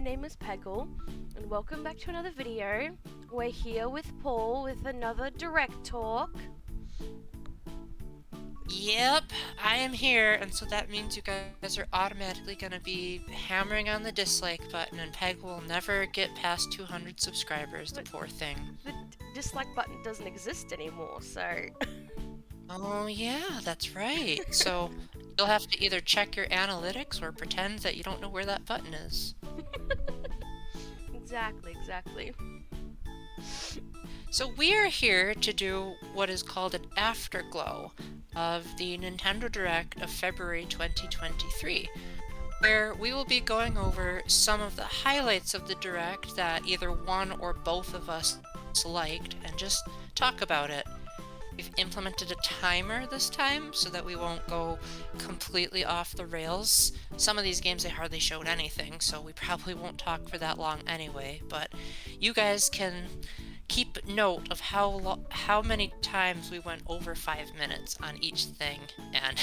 my name is Peggle, and welcome back to another video. We're here with Paul with another direct talk. Yep, I am here, and so that means you guys are automatically going to be hammering on the dislike button, and Peg will never get past 200 subscribers, the poor thing. The dislike button doesn't exist anymore, so... Oh yeah, that's right. So you'll have to either check your analytics or pretend that you don't know where that button is. Exactly. So we are here to do what is called an afterglow of the Nintendo Direct of February 2023, where we will be going over some of the highlights of the Direct that either one or both of us liked and just talk about it. We've implemented a timer this time so that we won't go completely off the rails. Some of these games they hardly showed anything, so we probably won't talk for that long anyway, but you guys can keep note of how many times we went over 5 minutes on each thing, and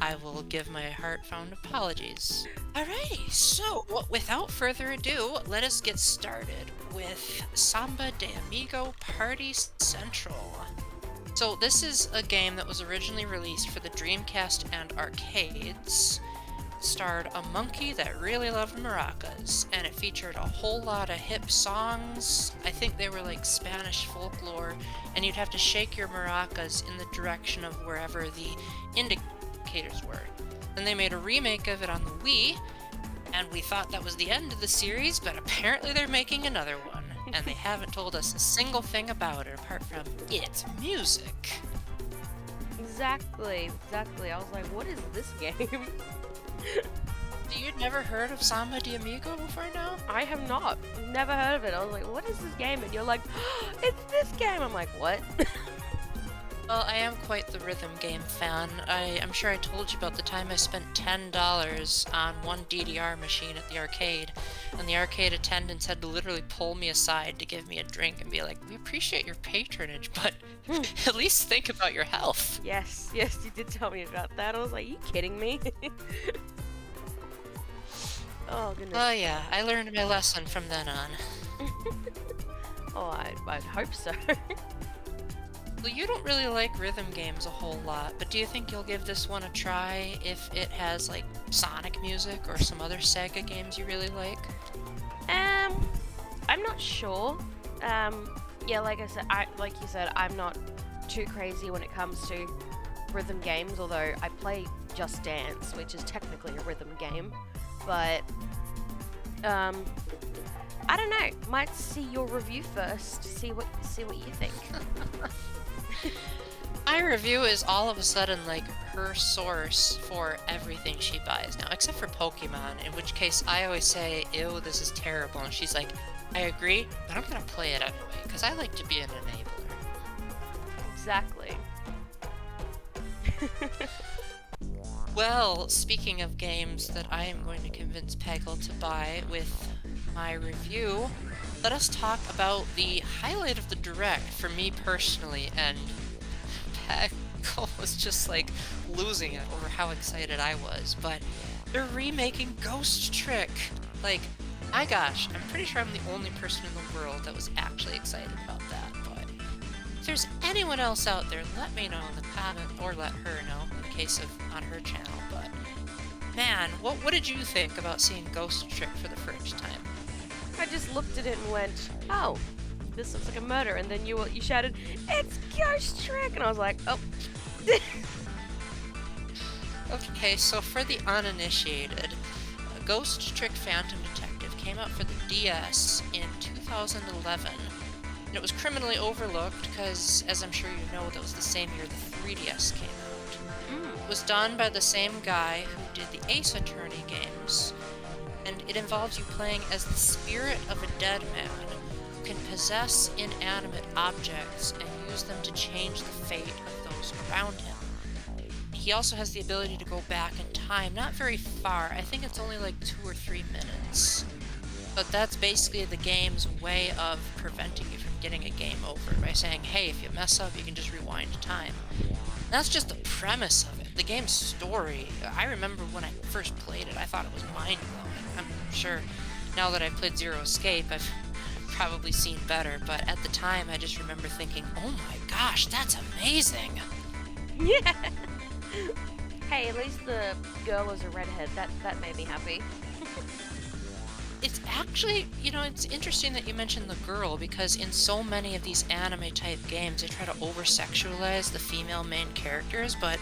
I will give my heartfelt apologies. Alrighty, so without further ado, let us get started with Samba de Amigo Party Central. So this is a game that was originally released for the Dreamcast and arcades. It starred a monkey that really loved maracas, and it featured a whole lot of hip songs. I think they were like Spanish folklore, and you'd have to shake your maracas in the direction of wherever the indicators were. Then they made a remake of it on the Wii, and we thought that was the end of the series, but apparently they're making another one. And they haven't told us a single thing about it apart from its music. Exactly. I was like, what is this game? So you'd never heard of Samba de Amigo before now? I have not. Never heard of it. I was like, what is this game? And you're like, oh, it's this game. I'm like, what? Well, I am quite the rhythm game fan. I'm sure I told you about the time I spent $10 on one DDR machine at the arcade, and the arcade attendants had to literally pull me aside to give me a drink and be like, we appreciate your patronage, but at least think about your health. Yes, you did tell me about that. I was like, are you kidding me? Oh, goodness. Oh yeah, I learned my lesson from then on. Oh, I'd hope so. Well, you don't really like rhythm games a whole lot, but do you think you'll give this one a try if it has, like, Sonic music or some other Sega games you really like? I'm not sure. Yeah, like I said, like you said, I'm not too crazy when it comes to rhythm games, although I play Just Dance, which is technically a rhythm game, but, I don't know, might see your review first, see what you think. My review is all of a sudden like her source for everything she buys now, except for Pokemon, in which case I always say, ew, this is terrible, and she's like, I agree, but I'm gonna play it anyway, because I like to be an enabler. Exactly. Well, speaking of games that I am going to convince Peggle to buy with my review, let us talk about the highlight of the Direct for me personally, and Peggle was just like losing it over how excited I was, but they're remaking Ghost Trick! Like, my gosh, I'm pretty sure I'm the only person in the world that was actually excited about that, but if there's anyone else out there, let me know in the comment, or let her know, in case of on her channel, but man, what did you think about seeing Ghost Trick for the first time? I just looked at it and went, oh, this looks like a murder, and then you shouted, it's Ghost Trick, and I was like, oh. Okay, so for the uninitiated, Ghost Trick Phantom Detective came out for the DS in 2011, and it was criminally overlooked because, as I'm sure you know, that was the same year the 3DS came out. It was done by the same guy who did the Ace Attorney games, and it involves you playing as the spirit of a dead man who can possess inanimate objects and use them to change the fate of those around him. He also has the ability to go back in time, not very far, I think it's only like 2 or 3 minutes. But that's basically the game's way of preventing you from getting a game over, by saying, hey, if you mess up, you can just rewind time. And that's just the premise of it. The game's story, I remember when I first played it, I thought it was mind-blowing. I'm sure Now that I've played Zero Escape, I've probably seen better, but at the time I just remember thinking, oh my gosh, that's amazing! Yeah. Hey, at least the girl was a redhead. That made me happy. It's actually, it's interesting that you mentioned the girl, because in so many of these anime-type games, they try to over-sexualize the female main characters, but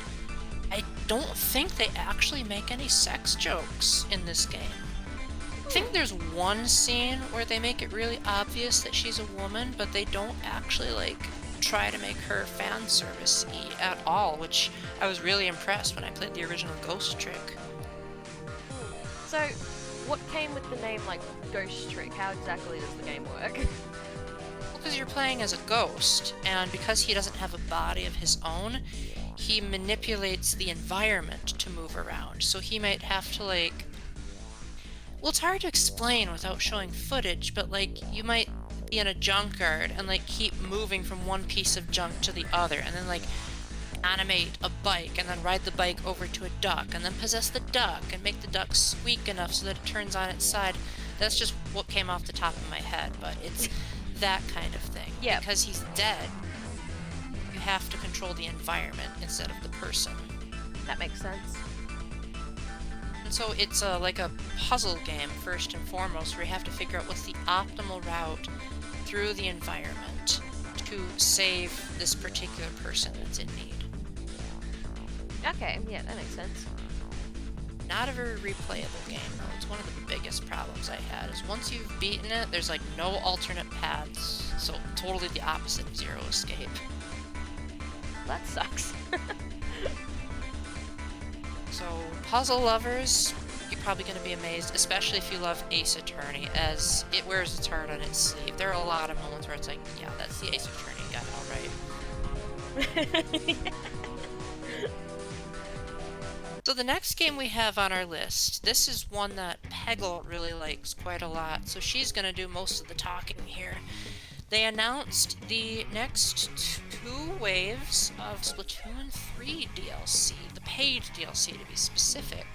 I don't think they actually make any sex jokes in this game. I think there's one scene where they make it really obvious that she's a woman, but they don't actually, try to make her fan service-y at all, which I was really impressed when I played the original Ghost Trick. So, what came with the name, Ghost Trick? How exactly does the game work? Well, because you're playing as a ghost, and because he doesn't have a body of his own, he manipulates the environment to move around. So he might have to, well, it's hard to explain without showing footage, but, you might be in a junkyard and, keep moving from one piece of junk to the other, and then, animate a bike, and then ride the bike over to a duck, and then possess the duck, and make the duck squeak enough so that it turns on its side. That's just what came off the top of my head, but it's that kind of thing. Yeah. Because he's dead, you have to control the environment instead of the person. That makes sense. And so it's like a puzzle game, first and foremost, where you have to figure out what's the optimal route through the environment to save this particular person that's in need. Okay, yeah, that makes sense. Not a very replayable game, though. It's one of the biggest problems I had, is once you've beaten it, there's no alternate paths, so totally the opposite of Zero Escape. That sucks. So, puzzle lovers, you're probably going to be amazed, especially if you love Ace Attorney, as it wears its heart on its sleeve. There are a lot of moments where it's yeah, that's the Ace Attorney guy, alright. So the next game we have on our list, this is one that Peggle really likes quite a lot, so she's going to do most of the talking here. They announced the next 2 waves of Splatoon 3 DLC, the paid DLC to be specific.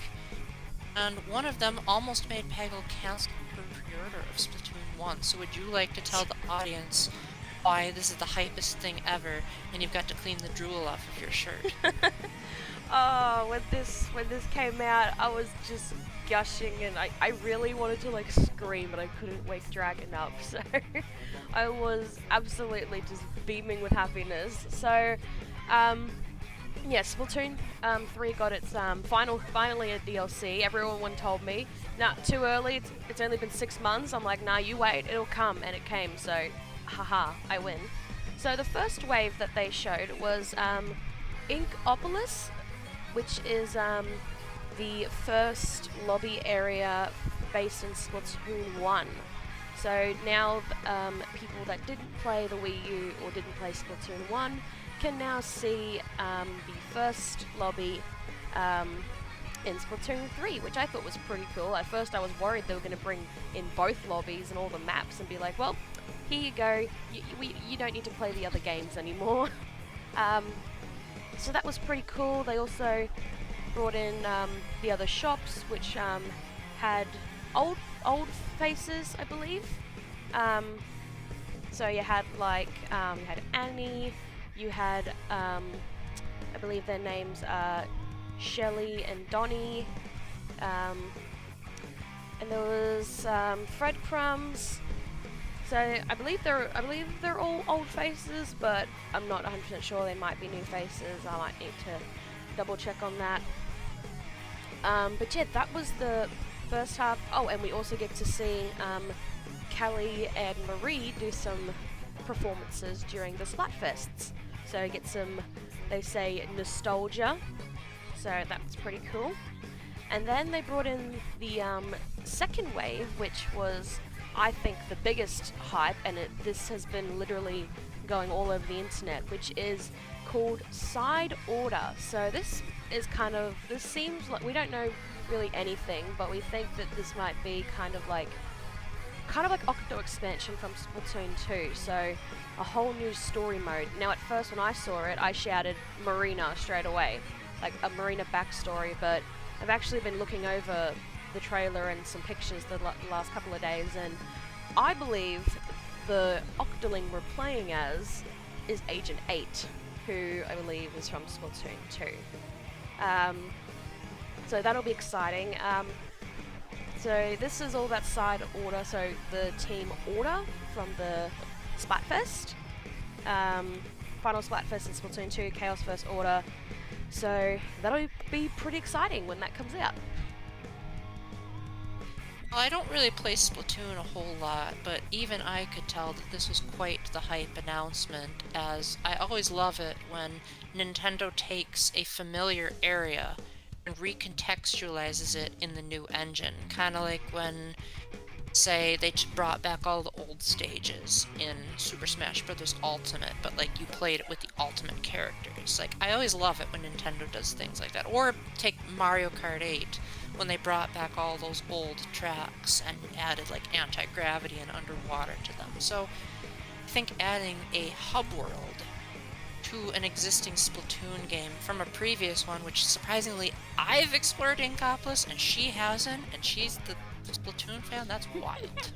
And one of them almost made Peggle cancel her pre-order of Splatoon 1, so would you like to tell the audience why this is the hypest thing ever, and you've got to clean the drool off of your shirt? Oh, when this came out, I was just gushing, and I really wanted to scream, but I couldn't wake Dragon up, so I was absolutely just beaming with happiness. So, yeah, Splatoon 3 got its finally a DLC. Everyone told me, nah, too early. It's only been 6 months. I'm like, nah, you wait, it'll come, and it came. So, haha, I win. So the first wave that they showed was Inkopolis, which is the first lobby area based in Splatoon 1. So now people that didn't play the Wii U or didn't play Splatoon 1 can now see the first lobby in Splatoon 3, which I thought was pretty cool. At first I was worried they were going to bring in both lobbies and all the maps and be like, well, here you go, you don't need to play the other games anymore. So that was pretty cool. They also brought in the other shops, which had old faces, I believe. So you had you had Annie, you had I believe their names are Shelly and Donnie, and there was Fred Crumbs. So I believe they're all old faces, but I'm not 100% sure. They might be new faces. I might need to double check on that. But yeah, that was the first half. Oh, and we also get to see Callie and Marie do some performances during the Splatfests. So get some, they say, nostalgia. So that was pretty cool. And then they brought in the second wave, which was, I think, the biggest hype, and this has been literally going all over the internet, which is called Side Order. So this seems like, we don't know really anything, but we think that this might be kind of like Octo expansion from Splatoon 2, so a whole new story mode. Now at first when I saw it, I shouted Marina straight away, like a Marina backstory, but I've actually been looking over the trailer and some pictures the last couple of days, and I believe the Octoling we're playing as is Agent 8, who I believe is from Splatoon 2. So that'll be exciting. So this is all about side order, so the team order from the Splatfest. Final Splatfest in Splatoon 2, Chaos First Order. So that'll be pretty exciting when that comes out. Well, I don't really play Splatoon a whole lot, but even I could tell that this was quite the hype announcement, as I always love it when Nintendo takes a familiar area and recontextualizes it in the new engine. Kind of like when, say, they brought back all the old stages in Super Smash Bros. Ultimate, but like you played it with the Ultimate characters. Like, I always love it when Nintendo does things like that. Or take Mario Kart 8, when they brought back all those old tracks and added like anti-gravity and underwater to them. So I think adding a hub world to an existing Splatoon game from a previous one, which surprisingly I've explored Inkopolis and she hasn't, and she's the Splatoon fan, that's wild.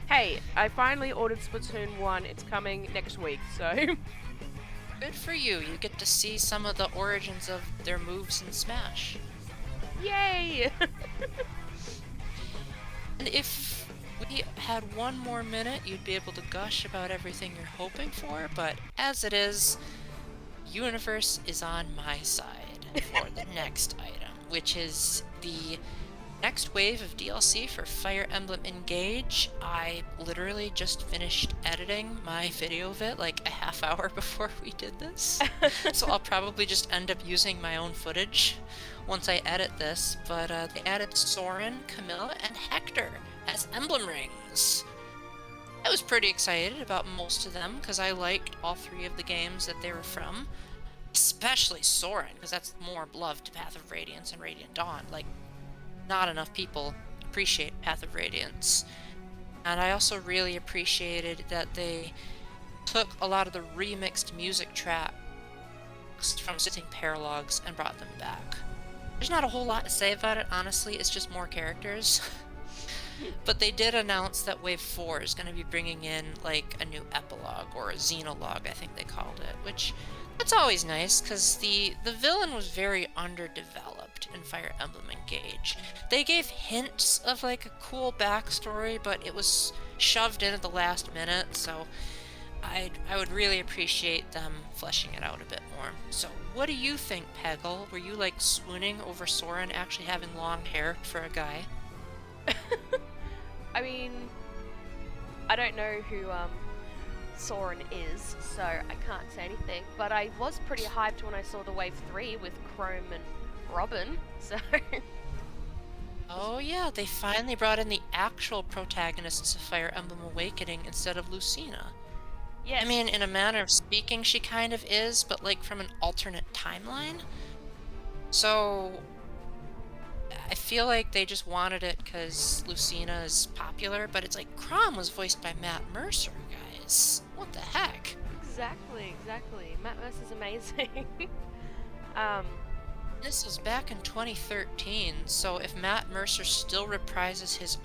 Hey, I finally ordered Splatoon 1. It's coming next week, so... Good for you. You get to see some of the origins of their moves in Smash. Yay! And if we had one more minute, you'd be able to gush about everything you're hoping for, but as it is, Universe is on my side for the next item, which is the next wave of DLC for Fire Emblem Engage. I literally just finished editing my video of it like a half hour before we did this, so I'll probably just end up using my own footage once I edit this, but they added Soren, Camilla, and Hector as emblem rings. I was pretty excited about most of them because I liked all three of the games that they were from, especially Soren, because that's more beloved to Path of Radiance and Radiant Dawn. Like, not enough people appreciate Path of Radiance. And I also really appreciated that they took a lot of the remixed music tracks from Sitting Paralogs and brought them back. There's not a whole lot to say about it, honestly, it's just more characters. But they did announce that Wave 4 is going to be bringing in, like, a new epilogue, or a xenologue, I think they called it, which, that's always nice, because the villain was very underdeveloped in Fire Emblem Engage. They gave hints of, like, a cool backstory, but it was shoved in at the last minute, so I would really appreciate them fleshing it out a bit more. So, what do you think, Peggle? Were you, like, swooning over Soren actually having long hair for a guy? I mean, I don't know who Soren is, so I can't say anything, but I was pretty hyped when I saw the Wave 3 with Chrome and Robin, so... Oh yeah, they finally brought in the actual protagonists of Fire Emblem Awakening instead of Lucina. Yes. I mean, in a manner of speaking, she kind of is, but like from an alternate timeline. So, I feel like they just wanted it because Lucina is popular, but it's like, Chrom was voiced by Matt Mercer, guys. What the heck? Exactly. Matt Mercer's amazing. This was back in 2013, so if Matt Mercer still reprises his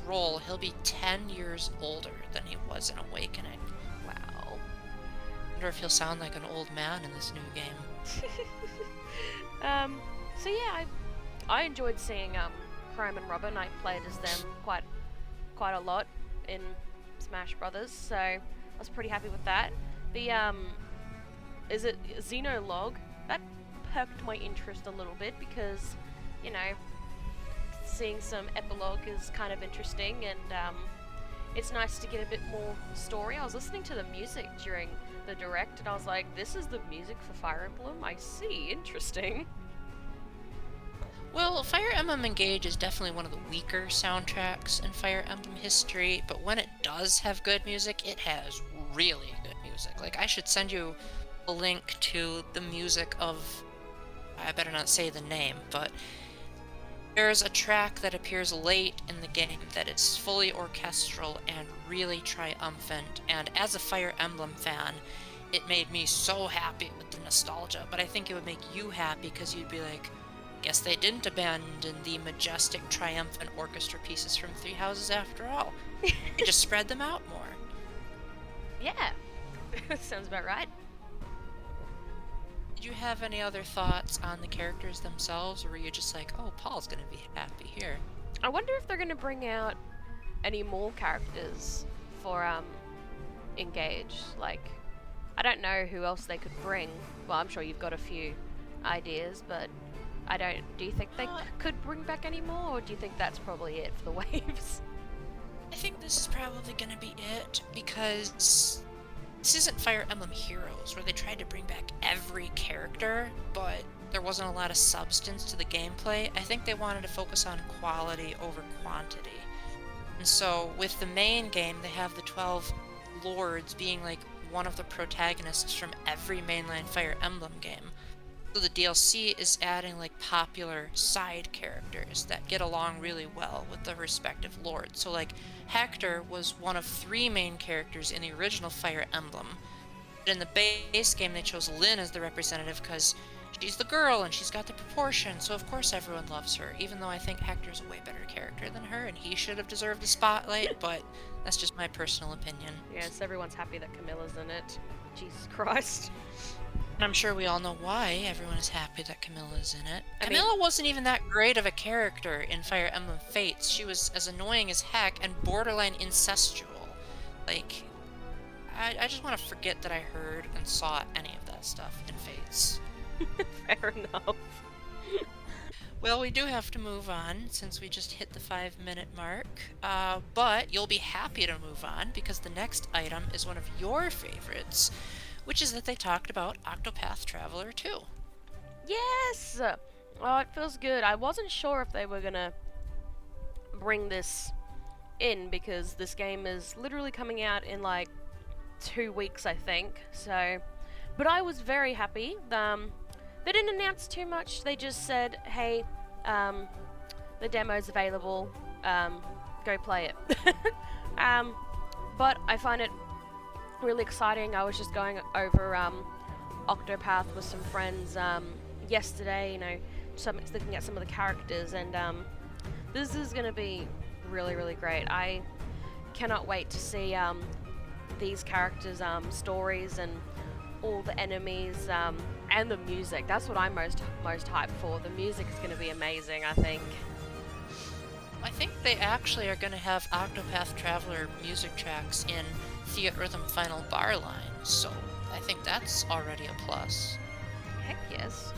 role, he'll be 10 years older than he was in Awakening. Wow. I wonder if he'll sound like an old man in this new game. So yeah, I enjoyed seeing Chrome and Robin. I played as them quite a lot in Smash Brothers, so I was pretty happy with that. The is it Xenologue? That perked my interest a little bit because, you know, seeing some epilogue is kind of interesting, and it's nice to get a bit more story. I was listening to the music during the direct, and I was like, this is the music for Fire Emblem? I see, interesting. Well, Fire Emblem Engage is definitely one of the weaker soundtracks in Fire Emblem history, but when it does have good music, it has really good music. Like, I should send you a link to the music of... I better not say the name, but there's a track that appears late in the game that is fully orchestral and really triumphant, and as a Fire Emblem fan, it made me so happy with the nostalgia, but I think it would make you happy because you'd be like, guess they didn't abandon the majestic, triumphant orchestra pieces from Three Houses after all. They just spread them out more. Yeah, sounds about right. Did you have any other thoughts on the characters themselves, or were you just like, oh, Paul's gonna be happy here? I wonder if they're gonna bring out any more characters for Engage. Like, I don't know who else they could bring. Well, I'm sure you've got a few ideas, but I don't. Do you think they could bring back any more, or do you think that's probably it for the waves? I think this is probably gonna be it, because this isn't Fire Emblem Heroes, where they tried to bring back every character, but there wasn't a lot of substance to the gameplay. I think they wanted to focus on quality over quantity. And so, with the main game, they have the 12 lords being like one of the protagonists from every mainline Fire Emblem game. So the DLC is adding like popular side characters that get along really well with the respective lords. So like Hector was one of 3 main characters in the original Fire Emblem. But in the base game they chose Lyn as the representative because she's the girl and she's got the proportion, so of course everyone loves her, even though I think Hector's a way better character than her and he should have deserved the spotlight, but that's just my personal opinion. Yes, everyone's happy that Camilla's in it. Jesus Christ. And I'm sure we all know why everyone is happy that Camilla's in it. I mean- Camilla wasn't even that great of a character in Fire Emblem Fates. She was as annoying as heck and borderline incestual. Like, I just want to forget that I heard and saw any of that stuff in Fates. Fair enough. Well, we do have to move on since we just hit the 5-minute mark, but you'll be happy to move on because the next item is one of your favorites, which is that they talked about Octopath Traveler 2. Yes! Oh, it feels good. I wasn't sure if they were gonna bring this in because this game is literally coming out in like 2 weeks, I think. So, but I was very happy. They didn't announce too much. They just said, "Hey, the demo's available. Go play it." But I find it really exciting. I was just going over Octopath with some friends yesterday. You know, just looking at some of the characters, and this is gonna be really, really great. I cannot wait to see these characters' stories and all the enemies and the music. That's what I'm most hyped for. The music is going to be amazing, I think. I think they actually are going to have Octopath Traveler music tracks in Theatrhythm Final Bar Line, so I think that's already a plus. Heck yes.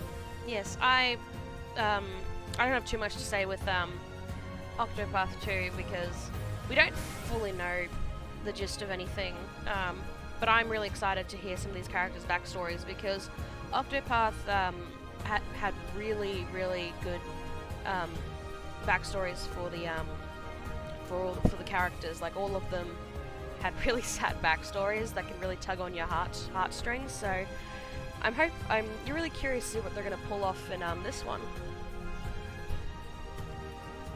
Yes, I don't have too much to say with Octopath 2 because we don't fully know the gist of anything. But I'm really excited to hear some of these characters' backstories because Octopath had really, really good backstories for the for the characters. Like all of them had really sad backstories that can really tug on your heartstrings. So I'm really curious to see what they're gonna pull off in this one.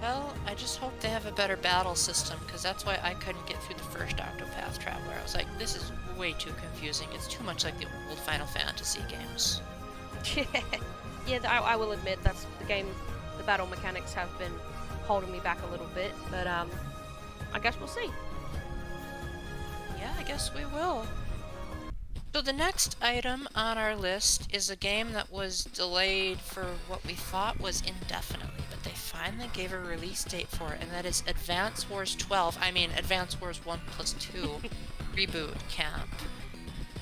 Well, I just hope they have a better battle system, because that's why I couldn't get through the first Octopath Traveler. I was like, this is way too confusing. It's too much like the old Final Fantasy games. Yeah, I will admit that's the game. The battle mechanics have been holding me back a little bit, but I guess we'll see. Yeah, I guess we will. So the next item on our list is a game that was delayed for what we thought was indefinitely, but they finally gave a release date for it, and that is Advance Wars 12, Advance Wars 1+2 Reboot Camp,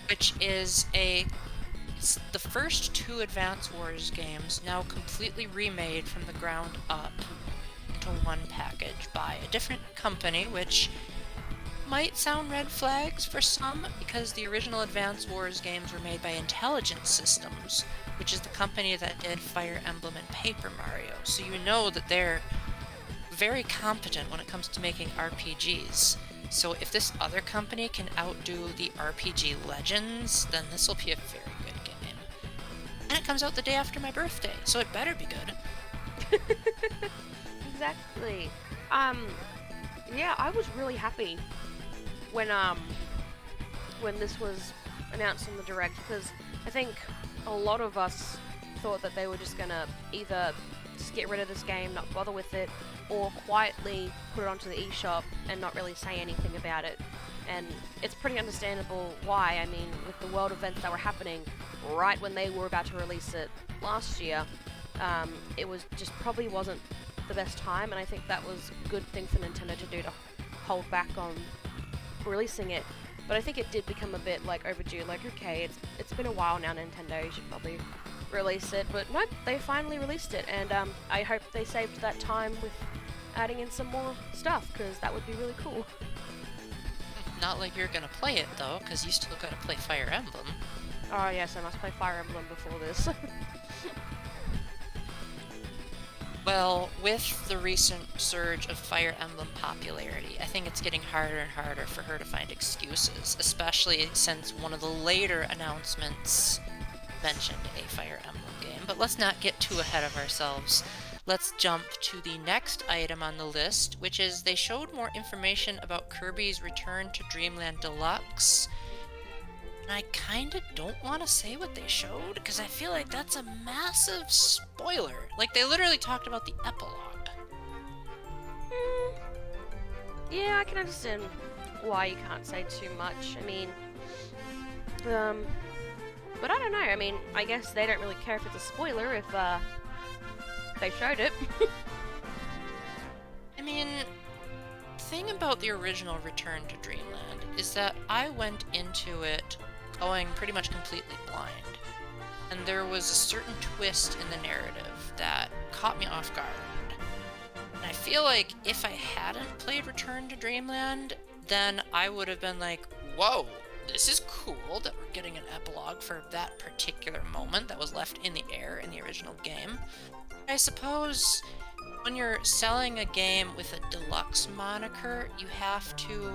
which is the first 2 Advance Wars games now completely remade from the ground up into one package by a different company, which might sound red flags for some, because the original Advance Wars games were made by Intelligent Systems, which is the company that did Fire Emblem and Paper Mario, so you know that they're very competent when it comes to making RPGs. So if this other company can outdo the RPG legends, then this will be a very good game. And it comes out the day after my birthday, so it better be good. Exactly. Yeah, I was really happy when this was announced on the Direct, because I think a lot of us thought that they were just gonna either just get rid of this game, not bother with it, or quietly put it onto the eShop and not really say anything about it. And it's pretty understandable why. I mean, with the world events that were happening right when they were about to release it last year, it was just probably wasn't the best time, and I think that was a good thing for Nintendo to do, to hold back on releasing it. But I think it did become a bit like overdue, like, okay, it's been a while now, Nintendo, you should probably release it. But nope, they finally released it, and I hope they saved that time with adding in some more stuff, because that would be really cool. Not like you're gonna play it though, because you still gotta play Fire Emblem. Oh yes, I must play Fire Emblem before this. Well, with the recent surge of Fire Emblem popularity, I think it's getting harder and harder for her to find excuses, especially since one of the later announcements mentioned a Fire Emblem game. But let's not get too ahead of ourselves. Let's jump to the next item on the list, which is they showed more information about Kirby's Return to Dreamland Deluxe. And I kinda don't want to say what they showed, because I feel like that's a massive spoiler. Like, they literally talked about the epilogue. Yeah, I can understand why you can't say too much. I mean, but I don't know. I mean, I guess they don't really care if it's a spoiler if, they showed it. I mean, the thing about the original Return to Dreamland is that I went into it going pretty much completely blind. And there was a certain twist in the narrative that caught me off guard. And I feel like if I hadn't played Return to Dreamland, then I would have been like, whoa, this is cool that we're getting an epilogue for that particular moment that was left in the air in the original game. I suppose when you're selling a game with a deluxe moniker, you have to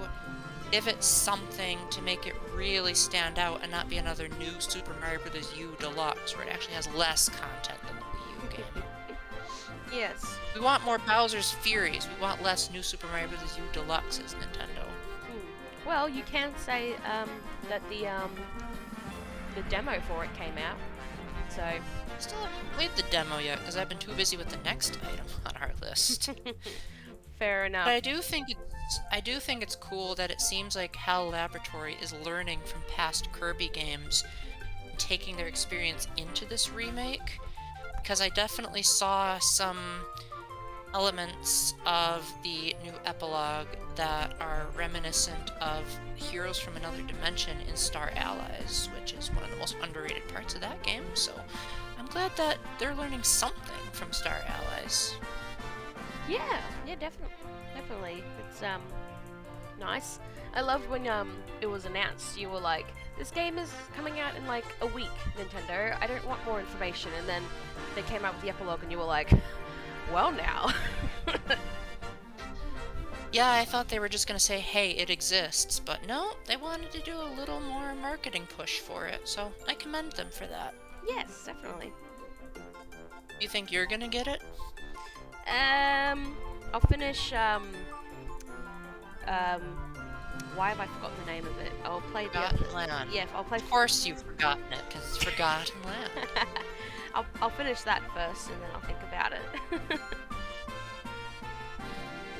give it something to make it really stand out and not be another new Super Mario Bros. U Deluxe, where it actually has less content than the Wii U game. Yes. We want more Bowser's Furies. We want less new Super Mario Bros. U Deluxes, Nintendo. Well, you can say that the demo for it came out, so. Still haven't played the demo yet because I've been too busy with the next item on our list. Fair enough. But I do think it's cool that it seems like HAL Laboratory is learning from past Kirby games, taking their experience into this remake, because I definitely saw some elements of the new epilogue that are reminiscent of Heroes from Another Dimension in Star Allies, which is one of the most underrated parts of that game, so I'm glad that they're learning something from Star Allies. Yeah, definitely. It's nice. I loved when it was announced. You were like, "This game is coming out in like a week, Nintendo. I don't want more information." And then they came out with the epilogue, and you were like, "Well, now." Yeah, I thought they were just gonna say, "Hey, it exists," but no, they wanted to do a little more marketing push for it. So I commend them for that. Yes, definitely. You think you're gonna get it? I'll finish, why have I forgotten the name of it? I'll play the Forgotten Land. Yeah, I'll play. Of course you've forgotten it, because it's Forgotten Land. I'll finish that first, and then I'll think about it.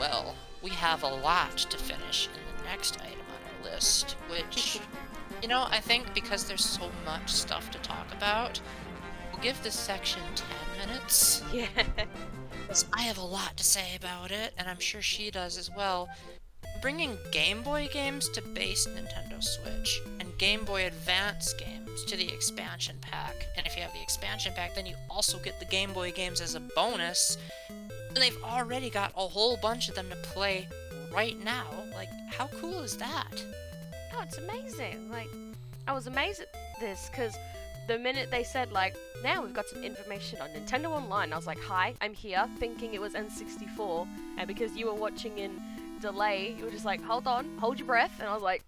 Well, we have a lot to finish in the next item on our list, which, you know, I think because there's so much stuff to talk about, we'll give this section 10 minutes. Yeah. Because I have a lot to say about it, and I'm sure she does as well. Bringing Game Boy games to base Nintendo Switch, and Game Boy Advance games to the expansion pack. And if you have the expansion pack, then you also get the Game Boy games as a bonus. And they've already got a whole bunch of them to play right now. Like, how cool is that? Oh, it's amazing. Like, I was amazed at this, because the minute they said, like, now we've got some information on Nintendo Online, I was like, hi, I'm here, thinking it was N64, and because you were watching in delay, you were just like, hold on, hold your breath, and I was like,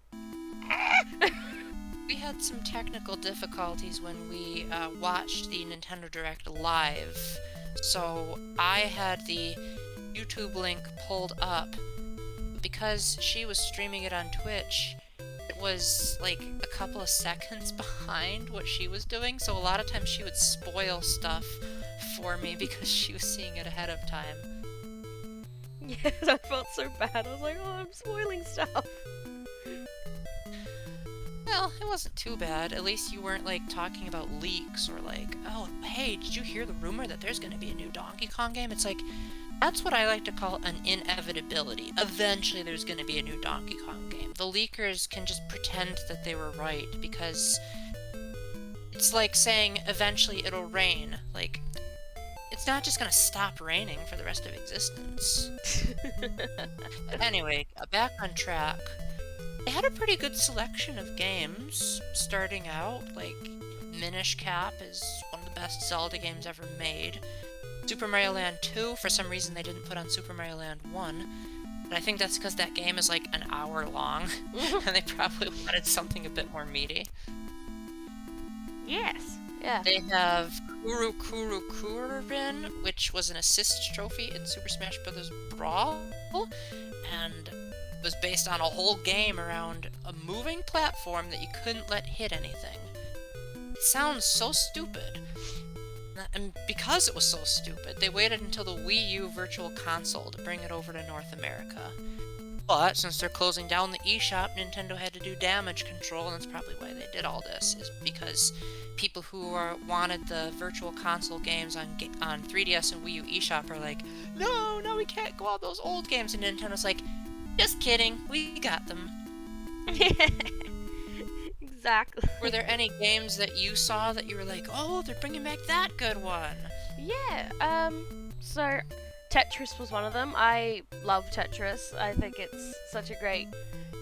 We had some technical difficulties when we watched the Nintendo Direct live, so I had the YouTube link pulled up. Because she was streaming it on Twitch, it was like a couple of seconds behind what she was doing, so a lot of times she would spoil stuff for me because she was seeing it ahead of time. Yes, I felt so bad. I was like, oh, I'm spoiling stuff. Well, it wasn't too bad. At least you weren't like talking about leaks or like, oh, hey, did you hear the rumor that there's going to be a new Donkey Kong game? It's like, that's what I like to call an inevitability. Eventually there's going to be a new Donkey Kong game. The leakers can just pretend that they were right because it's like saying eventually it'll rain. Like, it's not just going to stop raining for the rest of existence. But anyway, back on track. They had a pretty good selection of games starting out. Like, Minish Cap is one of the best Zelda games ever made. Super Mario Land 2, for some reason they didn't put on Super Mario Land 1. But I think that's because that game is like an hour long, and they probably wanted something a bit more meaty. Yes. Yeah. They have Kuru Kuru Kurin, which was an assist trophy in Super Smash Bros. Brawl, and was based on a whole game around a moving platform that you couldn't let hit anything. It sounds so stupid. And because it was so stupid, they waited until the Wii U Virtual Console to bring it over to North America. But since they're closing down the eShop, Nintendo had to do damage control, and that's probably why they did all this, is because people who wanted the Virtual Console games on 3DS and Wii U eShop are like, no, we can't go on those old games, and Nintendo's like, just kidding, we got them. Exactly. Were there any games that you saw that you were like, oh, they're bringing back that good one? Yeah, so Tetris was one of them. I love Tetris. I think it's such a great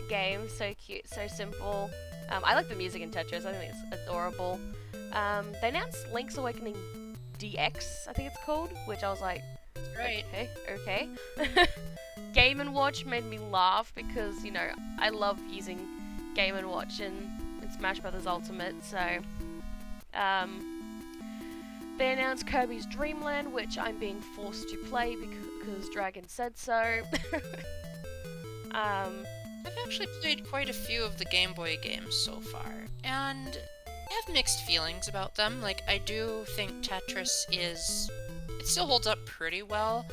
game, so cute, so simple. I like the music in Tetris. I think it's adorable. They announced Link's Awakening DX, I think it's called, which I was like, Right. okay. Game & Watch made me laugh because, you know, I love using Game & Watch in Smash Bros. Ultimate, so they announced Kirby's Dream Land, which I'm being forced to play because Dragon said so. I've actually played quite a few of the Game Boy games so far, and I have mixed feelings about them. Like, I do think Tetris it still holds up pretty well,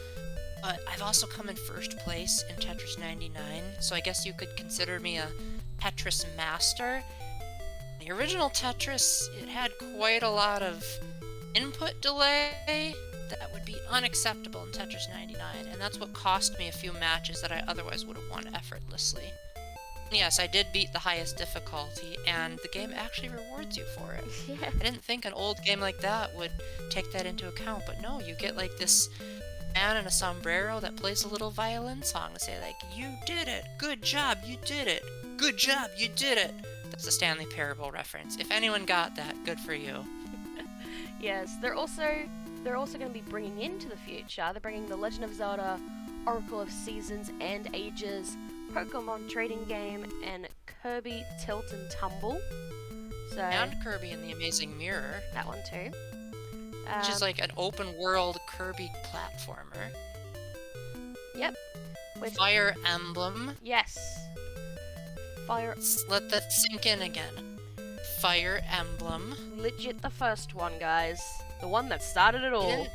but I've also come in first place in Tetris 99, so I guess you could consider me a Tetris master. The original Tetris, it had quite a lot of input delay that would be unacceptable in Tetris 99, and that's what cost me a few matches that I otherwise would have won effortlessly. Yes, I did beat the highest difficulty, and the game actually rewards you for it. Yeah. I didn't think an old game like that would take that into account, but no, you get like this man in a sombrero that plays a little violin song and say like, you did it, good job, you did it, good job, you did it. That's a Stanley Parable reference. If anyone got that, good for you. Yes, they're also going to be bringing into the future. They're bringing the Legend of Zelda, Oracle of Seasons and Ages, Pokemon trading game, and Kirby Tilt and Tumble. So And Kirby in the Amazing Mirror, that one too. which is like an open world Kirby platformer. Yep. With Fire Emblem. yes. Fire Let that sink in again. Fire Emblem. legit the first one, guys. The one that started it all.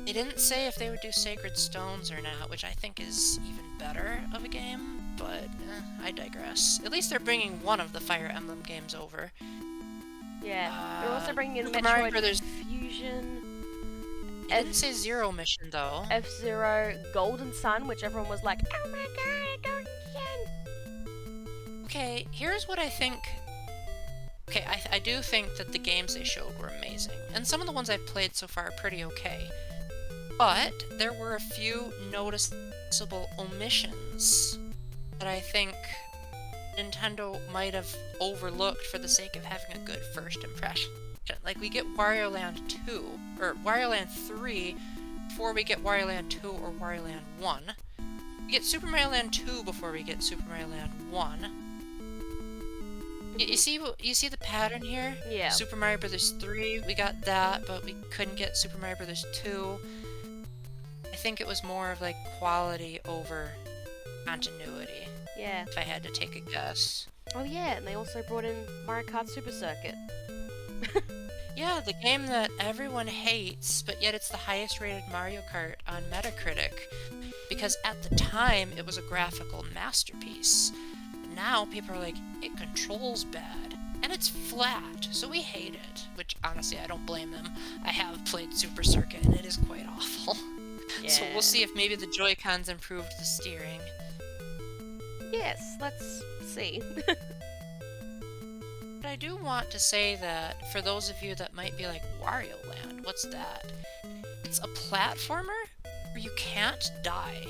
They didn't say if they would do Sacred Stones or not, which I think is even better of a game, but I digress. At least they're bringing one of the Fire Emblem games over. Yeah. They're also bringing in Super Mario Metroid Brothers- Fusion, It didn't say Zero Mission, though. F-Zero, Golden Sun, which everyone was like, oh my god, Golden Sun. Okay, here's what I think. Okay, I do think that the games they showed were amazing, and some of the ones I've played so far are pretty okay. But there were a few noticeable omissions that I think Nintendo might have overlooked for the sake of having a good first impression. Like, we get Wario Land 2, or Wario Land 3 before we get Wario Land 2 or Wario Land 1. We get Super Mario Land 2 before we get Super Mario Land 1. You see the pattern here? Yeah. Super Mario Bros. 3, we got that, but we couldn't get Super Mario Bros. 2. I think it was more of like quality over continuity, Yeah. if I had to take a guess. Oh yeah, and they also brought in Mario Kart Super Circuit. Yeah, the game that everyone hates, but yet it's the highest rated Mario Kart on Metacritic. Because at the time, it was a graphical masterpiece. Now people are like, it controls bad. And it's flat, so we hate it. Which, honestly, I don't blame them. I have played Super Circuit, and it is quite awful. So we'll see if maybe the Joy-Cons improved the steering. Yes, let's see. But I do want to say that for those of you that might be like, Wario Land, what's that? It's a platformer where you can't die.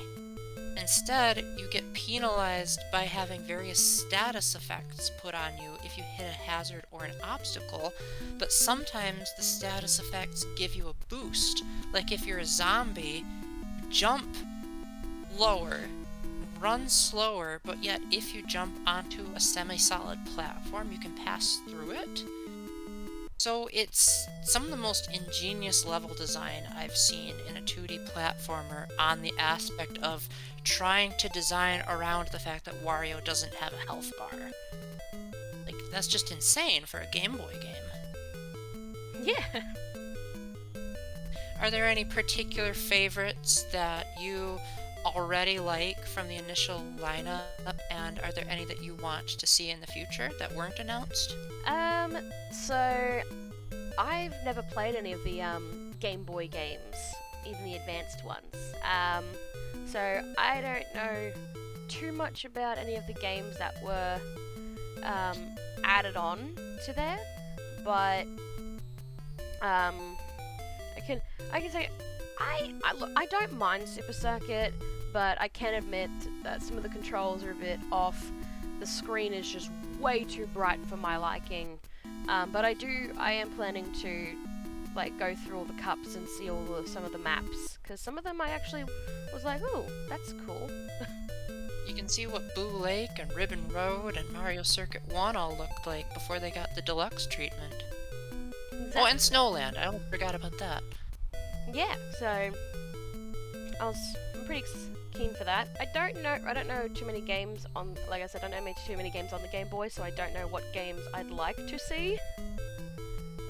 Instead, you get penalized by having various status effects put on you if you hit a hazard or an obstacle, but sometimes the status effects give you a boost. Like if you're a zombie, jump lower, run slower, but yet if you jump onto a semi-solid platform, you can pass through it. So it's some of the most ingenious level design I've seen in a 2D platformer on the aspect of trying to design around the fact that Wario doesn't have a health bar. Like, that's just insane for a Game Boy game. Yeah. Are there any particular favorites that you already like from the initial lineup, and are there any that you want to see in the future that weren't announced? So I've never played any of the Game Boy games, even the advanced ones. So I don't know too much about any of the games that were added on to there, but I can say I don't mind Super Circuit, but I can admit that some of the controls are a bit off. The screen is just way too bright for my liking. But I am planning to like go through all the cups and see some of the maps, because some of them I actually was like, oh, that's cool. You can see what Boo Lake and Ribbon Road and Mario Circuit 1 all looked like before they got the deluxe treatment. Exactly. Oh, and Snowland, I almost forgot about that. Yeah, so I'm pretty keen for that. I don't know too many games on, like I said, I don't know too many games on the Game Boy, so I don't know what games I'd like to see.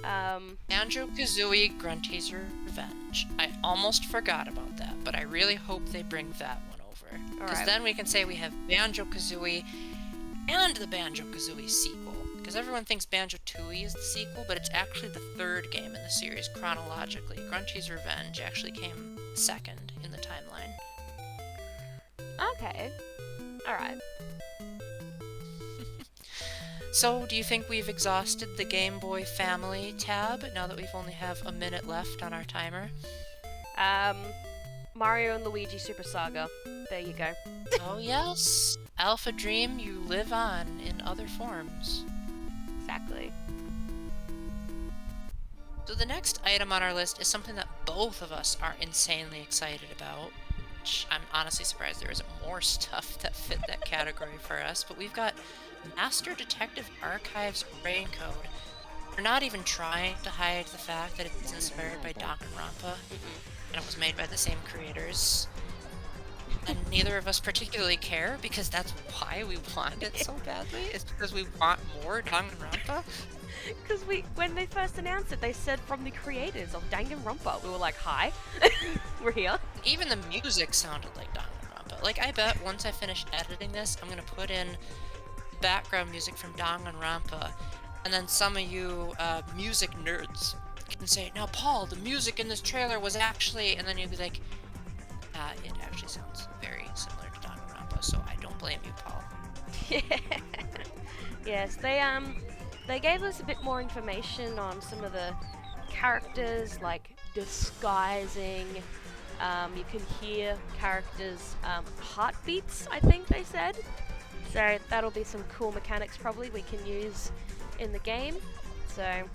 Banjo-Kazooie Grunty's Revenge. I almost forgot about that, but I really hope they bring that one over. Because then we can say we have Banjo-Kazooie and the Banjo-Kazooie sequel. Because everyone thinks Banjo-Tooie is the sequel, but it's actually the third game in the series chronologically. Grunty's Revenge actually came second in the timeline. Okay. Alright. So, do you think we've exhausted the Game Boy Family tab now that we've only have a minute left on our timer? Mario and Luigi Super Saga. There you go. Oh yes! Alpha Dream, you live on in other forms. Exactly. So the next item on our list is something that both of us are insanely excited about. Which I'm honestly surprised there isn't more stuff that fit that category for us, but we've got Master Detective Archives Raincode. We're not even trying to hide the fact that it's inspired by Danganronpa, and it was made by the same creators. And neither of us particularly care, because that's why we want it so badly. It's because we want more Danganronpa. Because when they first announced it, they said from the creators of Danganronpa. We were like, hi, we're here. Even the music sounded like Danganronpa. Like, I bet once I finish editing this, I'm gonna put in background music from Danganronpa, and then some of you music nerds can say, now Paul, the music in this trailer was actually, and then you'll be like, it actually sounds very similar to Danganronpa, so I don't blame you, Paul. Yes, they gave us a bit more information on some of the characters, like disguising. You can hear characters' heartbeats, I think they said. So that'll be some cool mechanics probably we can use in the game. So I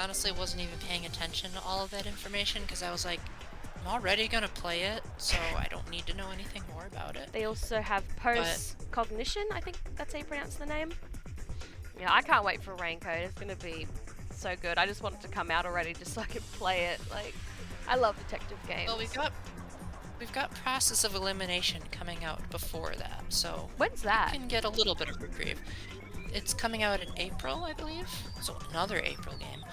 honestly wasn't even paying attention to all of that information because I was like, I'm already gonna play it, so I don't need to know anything more about it. they also have post-cognition, I think that's how you pronounce the name. Yeah, I can't wait for Raincode. It's gonna be so good. I just want it to come out already just so I can play it. Like, I love detective games. Well, we've got Process of Elimination coming out before that, so When's that? you can get a little bit of reprieve. It's coming out in April, I believe. So another April game.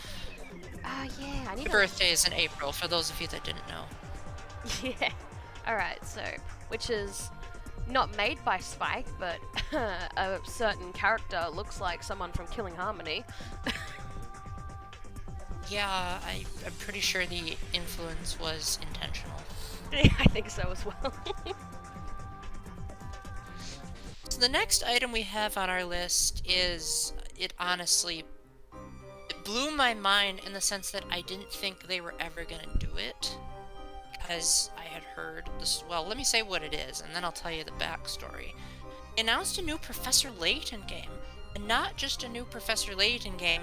Yeah, I need My to... birthday is in April, for those of you that didn't know. Yeah. Alright, so, which is not made by Spike, but a certain character looks like someone from Killing Harmony. Yeah, I'm pretty sure the influence was intentional. I think so as well. So the next item we have on our list is, it blew my mind in the sense that I didn't think they were ever gonna do it. Because I had heard this, well, let me say what it is, and then I'll tell you the backstory. They announced a new Professor Layton game, and not just a new Professor Layton game,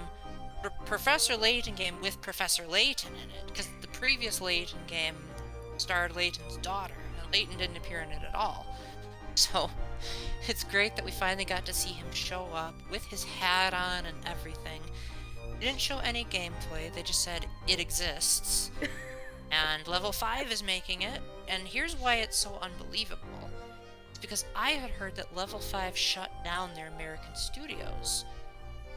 but Professor Layton game with Professor Layton in it, because the previous Layton game starred Layton's daughter, and Layton didn't appear in it at all. So, it's great that we finally got to see him show up with his hat on and everything. They didn't show any gameplay, they just said it exists. And Level 5 is making it, and here's why it's so unbelievable. It's because I had heard that Level 5 shut down their American studios.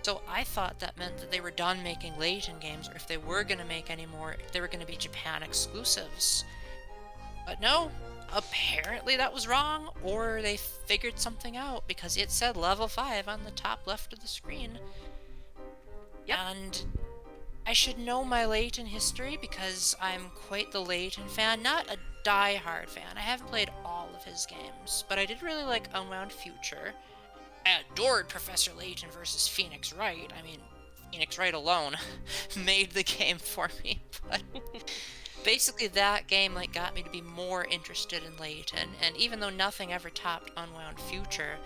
So I thought that meant that they were done making Layton games, or if they were going to make any more, they were going to be Japan exclusives. But no, apparently that was wrong, or they figured something out, because it said Level 5 on the top left of the screen. Yep. And I should know my Layton history because I'm quite the Layton fan. Not a die-hard fan. I haven't played all of his games, but I did really like Unwound Future. I adored Professor Layton versus Phoenix Wright. I mean, Phoenix Wright alone made the game for me. But basically, that game got me to be more interested in Layton. And even though nothing ever topped Unwound Future,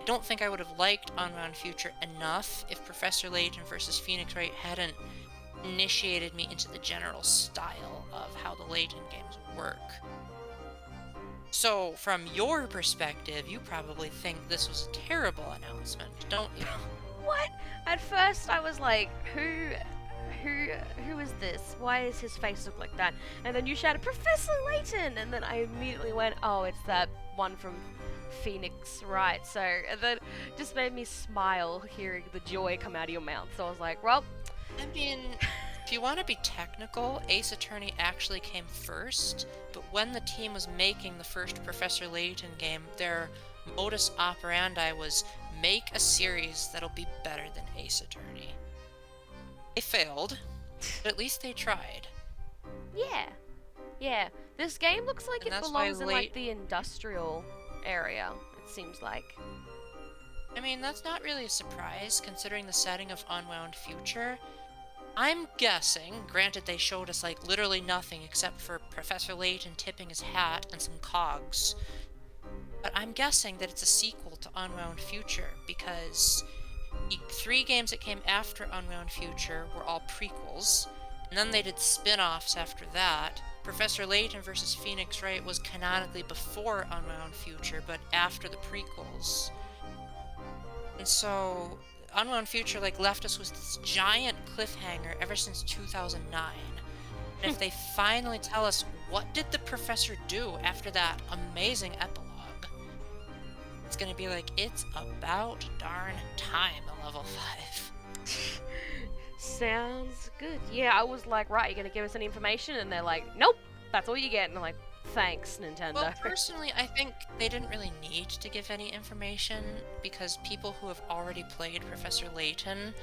I don't think I would have liked Unwound Future enough if Professor Layton versus Phoenix Wright hadn't initiated me into the general style of how the Layton games work. So, from your perspective, you probably think this was a terrible announcement, don't you? What? At first I was like, who is this? Why does his face look like that? And then you shouted, Professor Layton! And then I immediately went, oh, it's that one from Phoenix Wright. So, and then it just made me smile hearing the joy come out of your mouth. So I was like, well... I mean, if you want to be technical, Ace Attorney actually came first, but when the team was making the first Professor Layton game, their modus operandi was make a series that'll be better than Ace Attorney. They failed, but at least they tried. Yeah. This game looks like And it that's why belongs in the industrial area, it seems like. I mean, that's not really a surprise, considering the setting of Unwound Future. I'm guessing, granted they showed us literally nothing except for Professor Layton tipping his hat and some cogs, but I'm guessing that it's a sequel to Unwound Future, because the 3 games that came after Unwound Future were all prequels, and then they did spin-offs after that. Professor Layton vs. Phoenix Wright was canonically before Unwound Future, but after the prequels. And so, Unwound Future left us with this giant cliffhanger ever since 2009. And if they finally tell us what did the professor do after that amazing epilogue, it's gonna be it's about darn time at Level 5. Sounds good. Yeah, I was like, right, you're gonna give us any information? And they're like, nope, that's all you get. And I'm like, thanks, Nintendo. Well, personally, I think they didn't really need to give any information, because people who have already played Professor Layton,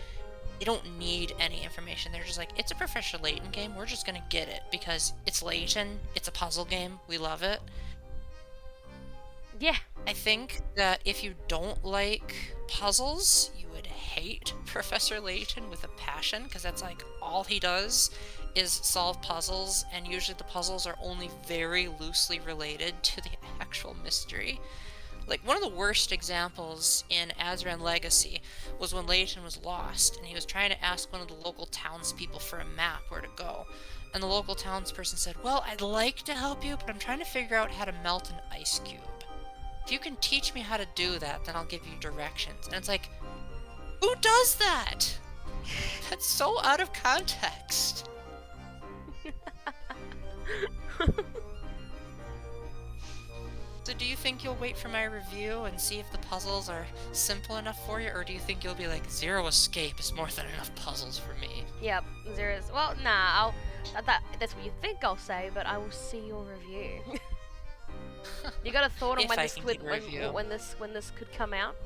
they don't need any information. They're just it's a Professor Layton game, we're just gonna get it, because it's Layton, it's a puzzle game, we love it. Yeah. I think that if you don't like puzzles, you would hate Professor Layton with a passion, because that's all he does is solve puzzles, and usually the puzzles are only very loosely related to the actual mystery. One of the worst examples in Azran Legacy was when Layton was lost, and he was trying to ask one of the local townspeople for a map where to go. And the local townsperson said, well, I'd like to help you, but I'm trying to figure out how to melt an ice cube. If you can teach me how to do that, then I'll give you directions. And it's who does that? That's so out of context. So do you think you'll wait for my review and see if the puzzles are simple enough for you, or do you think you'll be like, Zero Escape is more than enough puzzles for me? Yep, zeros. Well, nah, that's what you think I'll say, but I will see your review. You got a thought on If when I this can could get a review. when this could come out?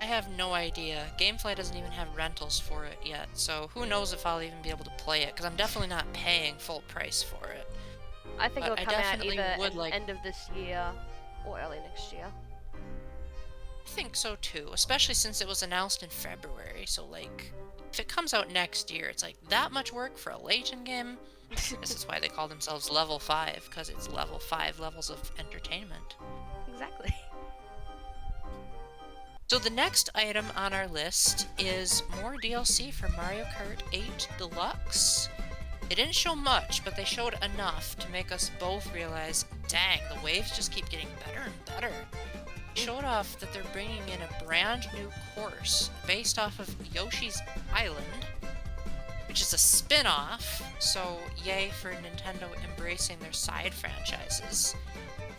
I have no idea. Gamefly doesn't even have rentals for it yet, so who knows if I'll even be able to play it, because I'm definitely not paying full price for it. I think But it'll I come out definitely either would like- end of this year or early next year. I think so too, especially since it was announced in February, so like, if it comes out next year, it's like that much work for a Legion game? This is why they call themselves Level 5, because it's level 5 levels of entertainment. Exactly. So the next item on our list is more DLC for Mario Kart 8 Deluxe. It didn't show much, but they showed enough to make us both realize, dang, the waves just keep getting better and better. They showed off that they're bringing in a brand new course based off of Yoshi's Island, which is a spin-off, so yay for Nintendo embracing their side franchises.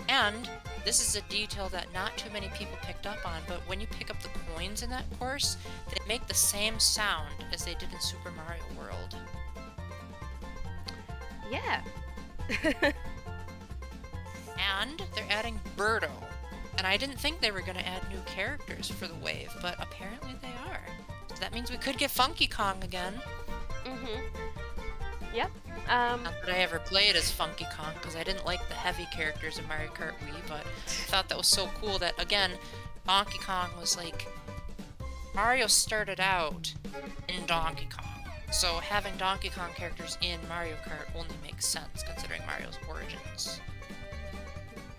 And this is a detail that not too many people picked up on, but when you pick up the coins in that course, they make the same sound as they did in Super Mario World. Yeah. And they're adding Birdo. And I didn't think they were going to add new characters for the wave, but apparently they are. So that means we could get Funky Kong again. Yep. Not that I ever played as Funky Kong, because I didn't like the heavy characters in Mario Kart Wii, but I thought that was so cool that, again, Donkey Kong was like... Mario started out in Donkey Kong. So having Donkey Kong characters in Mario Kart only makes sense, considering Mario's origins.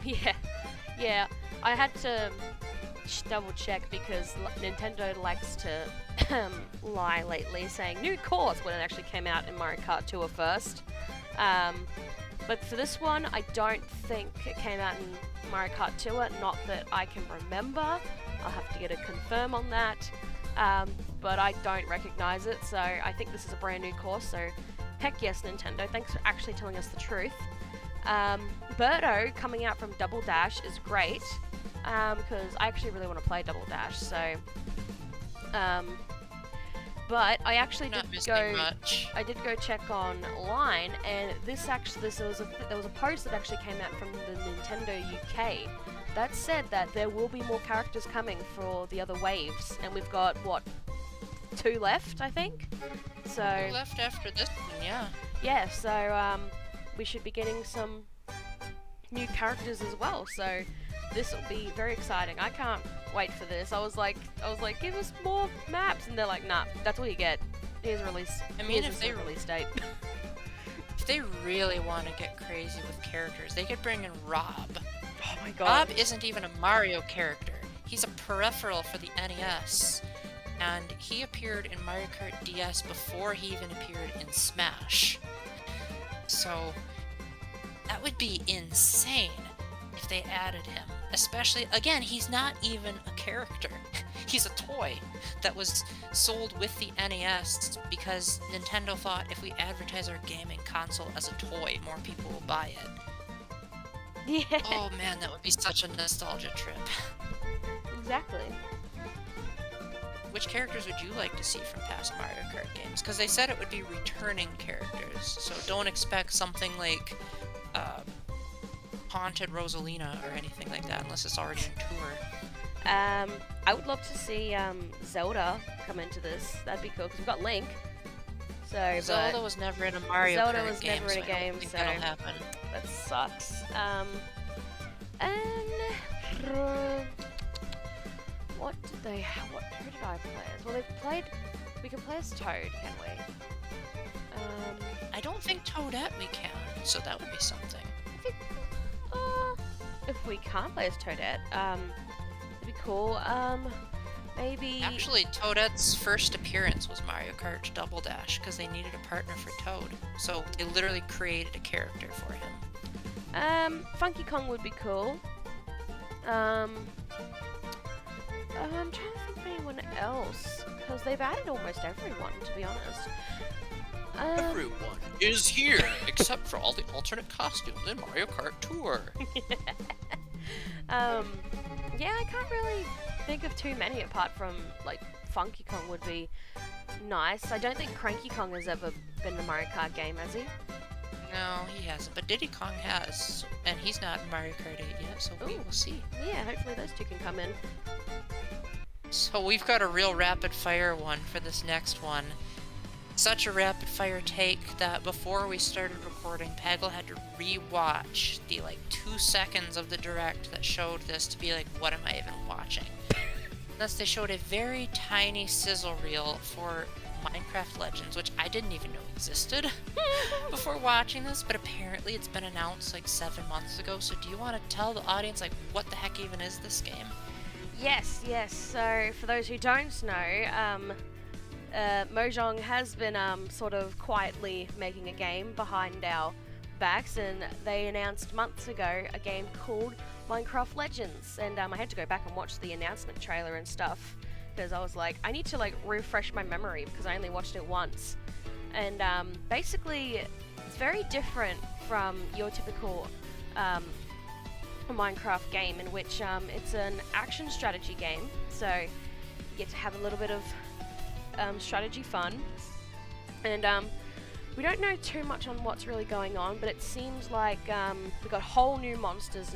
Yeah. I had to double check because Nintendo likes to lie lately, saying new course when it actually came out in Mario Kart Tour first. But for this one, I don't think it came out in Mario Kart Tour. Not that I can remember. I'll have to get a confirm on that. But I don't recognize it, so I think this is a brand new course. So heck yes, Nintendo. Thanks for actually telling us the truth. Birdo coming out from Double Dash is great, because I actually really want to play Double Dash, so, but I actually Not did missing go, much. I did go check online, and there was a post that actually came out from the Nintendo UK that said that there will be more characters coming for the other waves, and we've got, what, 2 left, I think? So, Who left after this one, yeah. yeah, so we should be getting some new characters as well. So this will be very exciting. I can't wait for this. I was like, give us more maps, and they're like, nah, that's all you get. Here's release. I mean, here's the release date. If they really want to get crazy with characters, they could bring in Rob. Oh my god. Rob isn't even a Mario character. He's a peripheral for the NES. And he appeared in Mario Kart DS before he even appeared in Smash. So, that would be insane if they added him. Especially, again, he's not even a character. He's a toy that was sold with the NES because Nintendo thought if we advertise our gaming console as a toy, more people will buy it. Yeah. Oh man, that would be such a nostalgia trip. Exactly. Which characters would you like to see from past Mario Kart games? Because they said it would be returning characters, so don't expect something like Haunted Rosalina or anything like that unless it's already in tour. I would love to see Zelda come into this. That'd be cool because we've got Link. So, Zelda but was never in a Mario Zelda Kart was game, never in a so I don't game, think so- that'll happen. that sucks. Who did I play as? Well, we can play as Toad, can we? I don't think Toadette we can, so that would be something. I think, if we can't play as Toadette, it'd be cool. Maybe. Actually, Toadette's first appearance was Mario Kart Double Dash because they needed a partner for Toad. So they literally created a character for him. Funky Kong would be cool. I'm trying to think of anyone else because they've added almost everyone, to be honest. Everyone is here except for all the alternate costumes in Mario Kart Tour. Yeah, I can't really think of too many apart from like Funky Kong would be nice. I don't think Cranky Kong has ever been a Mario Kart game, has he? No, he hasn't, but Diddy Kong has, and he's not in Mario Kart 8 yet, so we Ooh. will see. Yeah, hopefully those two can come in. So we've got a real rapid fire one for this next one. Such a rapid fire take that before we started recording, Peggle had to re-watch the like 2 seconds of the direct that showed this to be like, what am I even watching? Thus they showed a very tiny sizzle reel for Minecraft Legends, which I didn't even know existed before watching this, but apparently it's been announced like 7 months ago. So do you want to tell the audience like what the heck even is this game? Yes. So for those who don't know, Mojang has been sort of quietly making a game behind our backs, and they announced months ago a game called Minecraft Legends, and I had to go back and watch the announcement trailer and stuff because I was like, I need to like refresh my memory because I only watched it once. And basically it's very different from your typical Minecraft game, in which it's an action strategy game, so you get to have a little bit of strategy fun. And we don't know too much on what's really going on, but it seems like we've got whole new monsters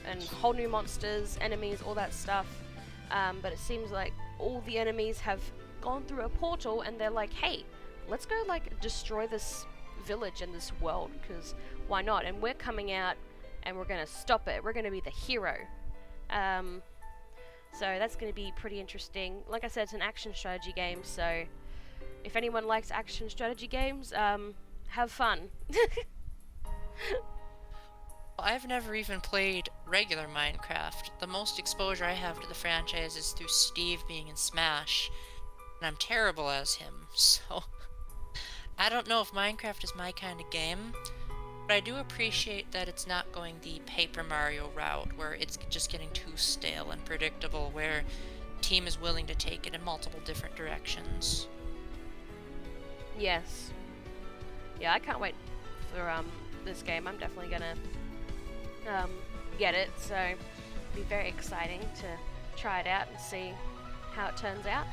and whole new monsters, enemies, all that stuff. But it seems like all the enemies have gone through a portal, and they're like, hey, let's go like destroy this village and this world, because why not? And we're coming out and we're gonna stop it. We're gonna be the hero. So that's gonna be pretty interesting. Like I said, it's an action strategy game, so if anyone likes action strategy games, have fun. Well, I've never even played regular Minecraft. The most exposure I have to the franchise is through Steve being in Smash, and I'm terrible as him, so I don't know if Minecraft is my kind of game, but I do appreciate that it's not going the Paper Mario route, where it's just getting too stale and predictable, where the team is willing to take it in multiple different directions. Yes. Yeah, I can't wait for this game. I'm definitely gonna get it, so it'll be very exciting to try it out and see how it turns out.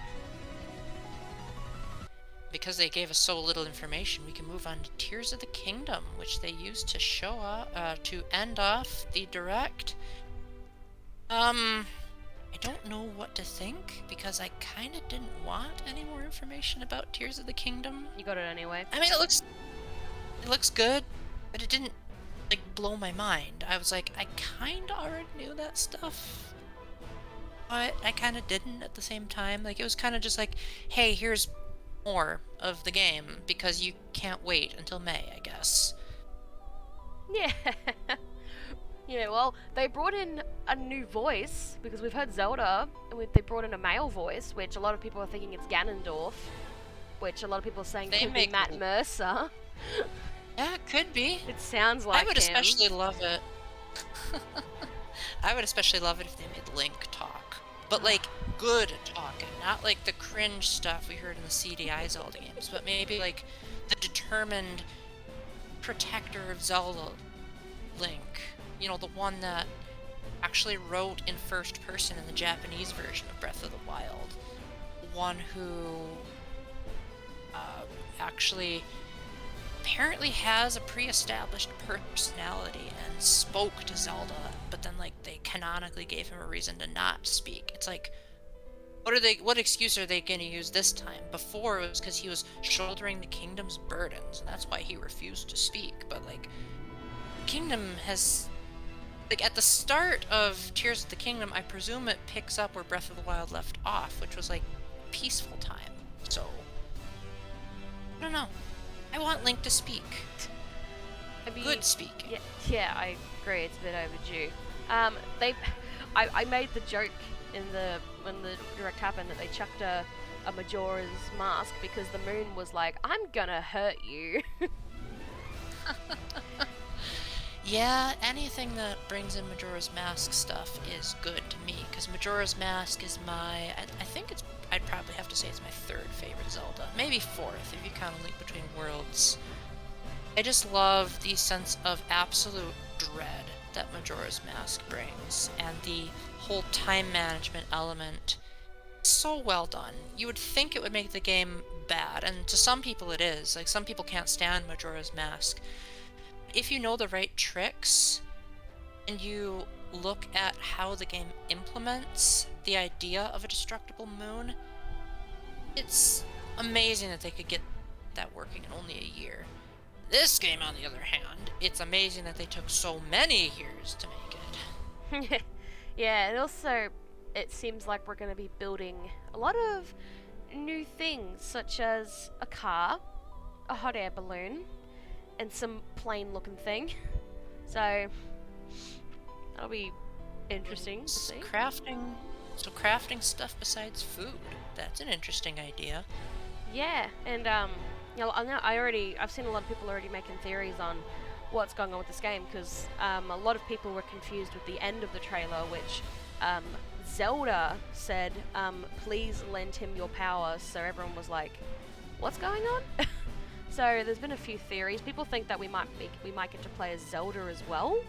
Because they gave us so little information, we can move on to Tears of the Kingdom, which they used to show to end off the direct. I don't know what to think, because I kind of didn't want any more information about Tears of the Kingdom. You got it anyway. I mean, it looks good, but it didn't like blow my mind. I was like, I kind of already knew that stuff, but I kind of didn't at the same time. Like, it was kind of just like, hey, here's more of the game, because you can't wait until May, I guess. Yeah. Yeah, well, they brought in a new voice, because we've heard Zelda, and they brought in a male voice, which a lot of people are thinking it's Ganondorf, which a lot of people are saying could be Matt Mercer. Yeah, it could be. It sounds like I would him. especially love it. I would especially love it if they made Link talk. But like, good talking, not like the cringe stuff we heard in the CDI Zelda games, but maybe like the determined protector of Zelda Link. You know, the one that actually wrote in first person in the Japanese version of Breath of the Wild. The one who actually apparently has a pre-established personality and spoke to Zelda, but then like they canonically gave him a reason to not speak. It's like, what excuse are they going to use this time? Before it was because he was shouldering the kingdom's burdens, and that's why he refused to speak. But like, kingdom has, like, at the start of Tears of the Kingdom, I presume it picks up where Breath of the Wild left off, which was like peaceful time. So I don't know. I want Link to speak. I mean, Good speaking. Yeah, I agree. It's a bit overdue. I made the joke when the direct happened that they chucked a Majora's Mask because the moon was like, I'm gonna hurt you. Yeah, anything that brings in Majora's Mask stuff is good to me, because Majora's Mask is I think I'd probably have to say it's my third favorite Zelda. Maybe fourth, if you count a Link Between Worlds. I just love the sense of absolute dread that Majora's Mask brings, and the whole time management element is so well done. You would think it would make the game bad, and to some people it is. Like, some people can't stand Majora's Mask. If you know the right tricks, and you look at how the game implements the idea of a destructible moon, it's amazing that they could get that working in only a year. This game, on the other hand, it's amazing that they took so many years to make it. Yeah, and also it seems like we're going to be building a lot of new things, such as a car, a hot air balloon, and some plane looking thing. So that'll be interesting to see. Crafting stuff besides food. That's an interesting idea. Yeah, and you know, I've seen a lot of people already making theories on what's going on with this game, because a lot of people were confused with the end of the trailer, which Zelda said, please lend him your power, so everyone was like, what's going on? So there's been a few theories. People think that we might get to play as Zelda as well,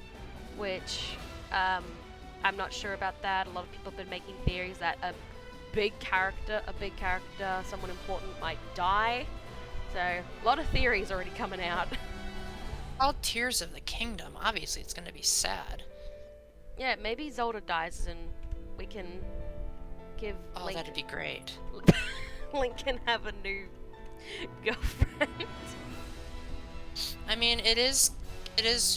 which I'm not sure about that. A lot of people have been making theories that a big character, someone important might die. So a lot of theories already coming out. All Tears of the Kingdom, obviously it's going to be sad. Yeah, maybe Zelda dies and we can give Oh, Link... that'd be great. Link can have a new girlfriend. I mean, it is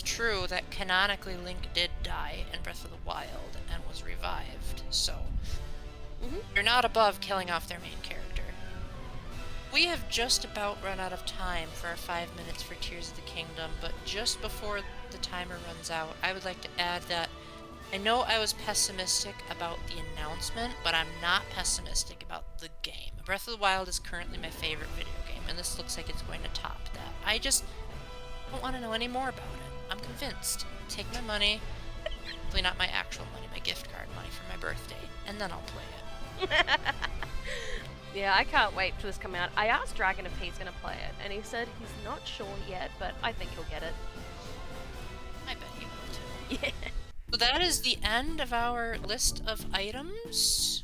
true that canonically Link did die in Breath of the Wild and was revived, so you're not above killing off their main character. We have just about run out of time for our 5 minutes for Tears of the Kingdom, but just before the timer runs out, I would like to add that I know I was pessimistic about the announcement, but I'm not pessimistic about the game. Breath of the Wild is currently my favorite video game, and this looks like it's going to top that. I just don't want to know any more about it. I'm convinced. Take my money, hopefully not my actual money, my gift card money for my birthday, and then I'll play it. Yeah, I can't wait for this to come out. I asked Dragon if he's going to play it, and he said he's not sure yet, but I think he'll get it. I bet he will too. Yeah. So that is the end of our list of items.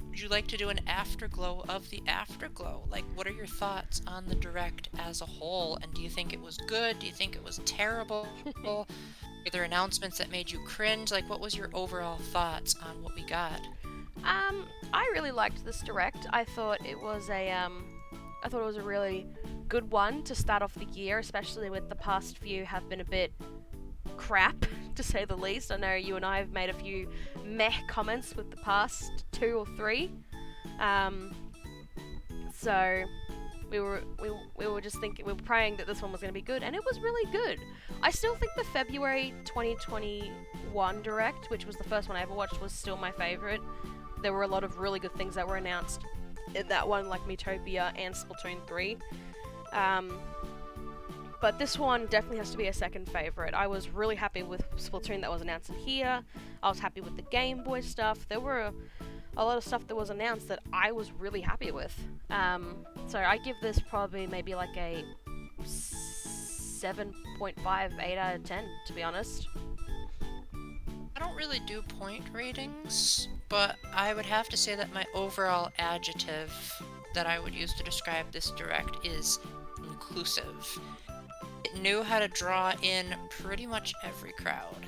Would you like to do an afterglow of the afterglow? Like, what are your thoughts on the Direct as a whole? And do you think it was good? Do you think it was terrible? Were there announcements that made you cringe? Like, what was your overall thoughts on what we got? I really liked this Direct. I thought it was a really good one to start off the year, especially with the past few have been a bit crap, to say the least. I know you and I have made a few meh comments with the past 2 or 3. So we were just thinking, we were praying that this one was going to be good, and it was really good. I still think the February 2021 Direct, which was the first one I ever watched, was still my favorite. There were a lot of really good things that were announced in that one, like Miitopia and Splatoon 3. But this one definitely has to be a second favorite. I was really happy with Splatoon that was announced in here. I was happy with the Game Boy stuff. There were a lot of stuff that was announced that I was really happy with. So I give this probably maybe like a 7.5, 8 out of 10, to be honest. I don't really do point ratings, but I would have to say that my overall adjective that I would use to describe this Direct is inclusive. It knew how to draw in pretty much every crowd.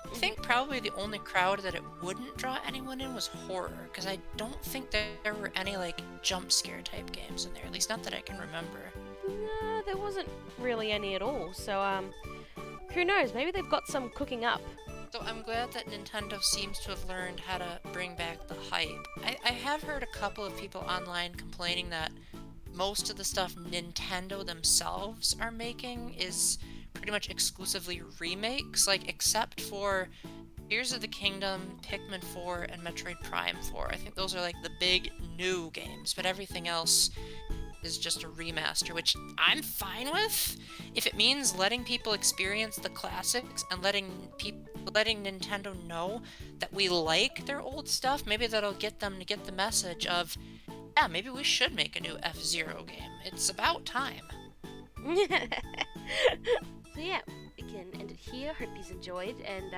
I think probably the only crowd that it wouldn't draw anyone in was horror, because I don't think there were any like jump scare type games in there, at least not that I can remember. No, there wasn't really any at all, so who knows, maybe they've got some cooking up. So I'm glad that Nintendo seems to have learned how to bring back the hype. I have heard a couple of people online complaining that most of the stuff Nintendo themselves are making is pretty much exclusively remakes, like except for Tears of the Kingdom, Pikmin 4, and Metroid Prime 4. I think those are like the big new games, but everything else is just a remaster, which I'm fine with. If it means letting people experience the classics and letting Nintendo know that we like their old stuff, maybe that'll get them to get the message of, yeah, maybe we should make a new F-Zero game. It's about time. So yeah, can end it here. Hope you've enjoyed, and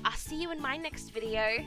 I'll see you in my next video.